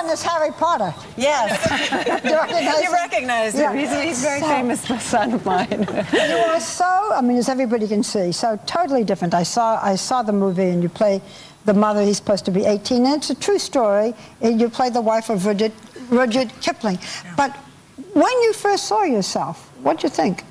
son is Harry Potter. Yes. You recognize him. He's a very famous son of mine. You are so, I mean, as everybody can see, so totally different. I saw the movie, and you play the mother. He's supposed to be 18, and it's a true story. And you play the wife of Rudyard Kipling. Yeah. But when you first saw yourself, what did you think?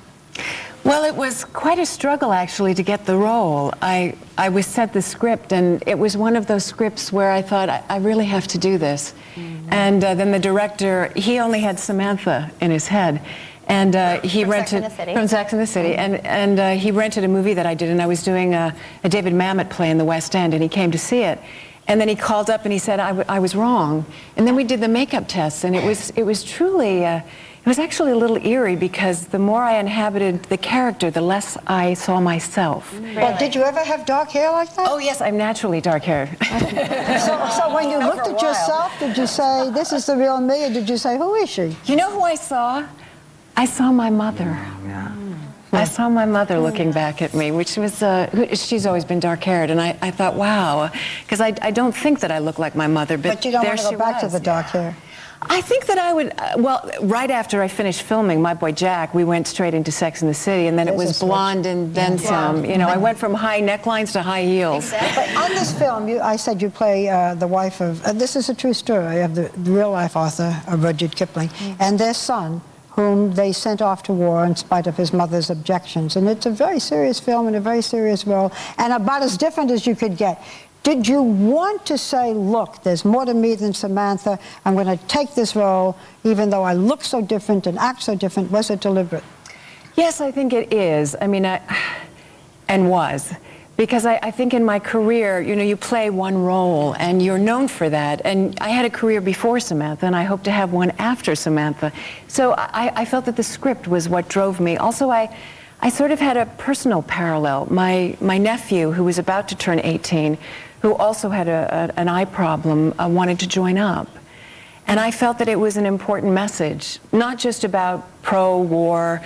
Well, it was quite a struggle, actually, to get the role. I was sent the script, and it was one of those scripts where I thought, I really have to do this. Mm-hmm. And then the director, he only had Samantha in his head. And he rented from Sex and the City, and he rented a movie that I did, and I was doing a David Mamet play in the West End, and he came to see it, and then he called up and he said I was wrong, and then we did the makeup tests, and it was truly it was actually a little eerie, because the more I inhabited the character, the less I saw myself. Really? Well, did you ever have dark hair like that? Oh yes, I'm naturally dark haired. so when you looked at yourself, did you say, this is the real me, or did you say, who is she? You know who I saw? I saw my mother. Yeah. I saw my mother looking back at me, which was, she's always been dark-haired, and I thought, wow, because I don't think that I look like my mother, but you don't there want to go back to the dark hair. I think that I would, well, right after I finished filming My Boy Jack, we went straight into Sex and the City, and then it was blonde and then some. You know, I went from high necklines to high heels. Exactly. But on this film, I said you play the wife of, this is a true story of the real-life author of Rudyard Kipling, and their son, whom they sent off to war in spite of his mother's objections. And it's a very serious film and a very serious role, and about as different as you could get. Did you want to say, look, there's more to me than Samantha, I'm going to take this role, even though I look so different and act so different? Was it deliberate? Yes, I think it is. I mean, and was. Because I think in my career, you know, you play one role and you're known for that. And I had a career before Samantha, and I hope to have one after Samantha. So I felt that the script was what drove me. Also, I sort of had a personal parallel. My nephew, who was about to turn 18, who also had an eye problem, wanted to join up. And I felt that it was an important message, not just about pro-war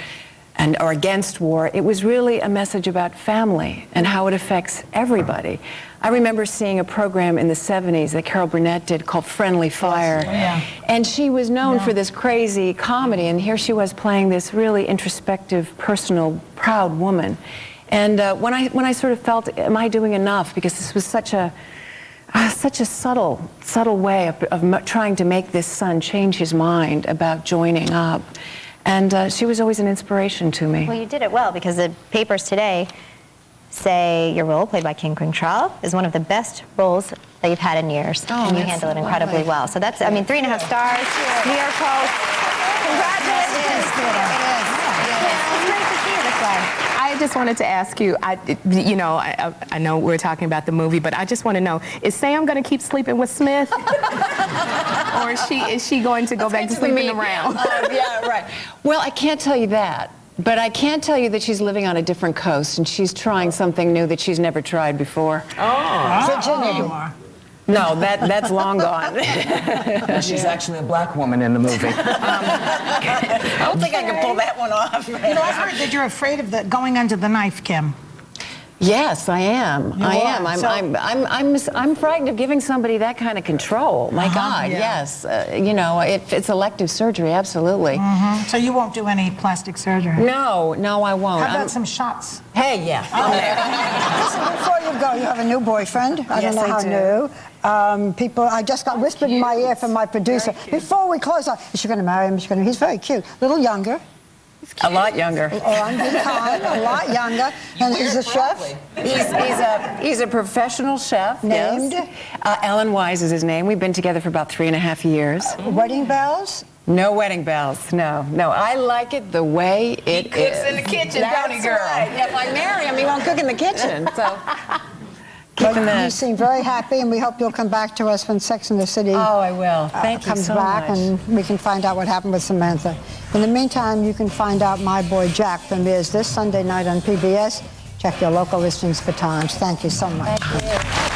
or against war. It was really a message about family and how it affects everybody. I remember seeing a program in the 70s that Carol Burnett did called Friendly Fire. Yeah. And she was known for this crazy comedy, and here she was playing this really introspective, personal, proud woman. And when I sort of felt, am I doing enough? Because this was such a subtle way of trying to make this son change his mind about joining up. And she was always an inspiration to me. Well, you did it well, because the papers today say your role, played by King Cattrall, is one of the best roles that you've had in years. Oh, and you handle it incredibly well. So that's, I mean, 3.5 stars, New York Post. Congratulations. It's great to see you this way. I just wanted to ask you, I know we're talking about the movie, but I just want to know, is Sam going to keep sleeping with Smith? Or is she going to go back to sleeping around? Yeah, right. Well, I can't tell you that. But I can tell you that she's living on a different coast, and she's trying something new that she's never tried before. Oh, Virginia. No, that's long gone. She's actually a black woman in the movie. I don't think I can pull that one off. You know, I've heard that you're afraid of going under the knife, Kim. Yes, I am. I'm frightened of giving somebody that kind of control. My God, yes. You know, it's elective surgery, absolutely. So you won't do any plastic surgery? No, I won't. How about some shots? Hey, yeah. Listen, before you go, you have a new boyfriend. I don't know how new. I just got whispered in my ear from my producer. Before we close out, is she going to marry him? He's very cute. A little younger. A lot younger. A lot younger. And he's a chef? He's a professional chef. Named? Yes. Alan Wise is his name. We've been together for about 3.5 years. Wedding bells? No wedding bells, no. I like it the way it is. He cooks in the kitchen, don't he, girl? Right. If I marry him, he won't cook in the kitchen, so... But you seem very happy, and we hope you'll come back to us when Sex and the City I will. Thank you comes so back, much. and we can find out what happened with Samantha. In the meantime, you can find out My Boy Jack premieres this Sunday night on PBS. Check your local listings for times. Thank you so much. Thank you.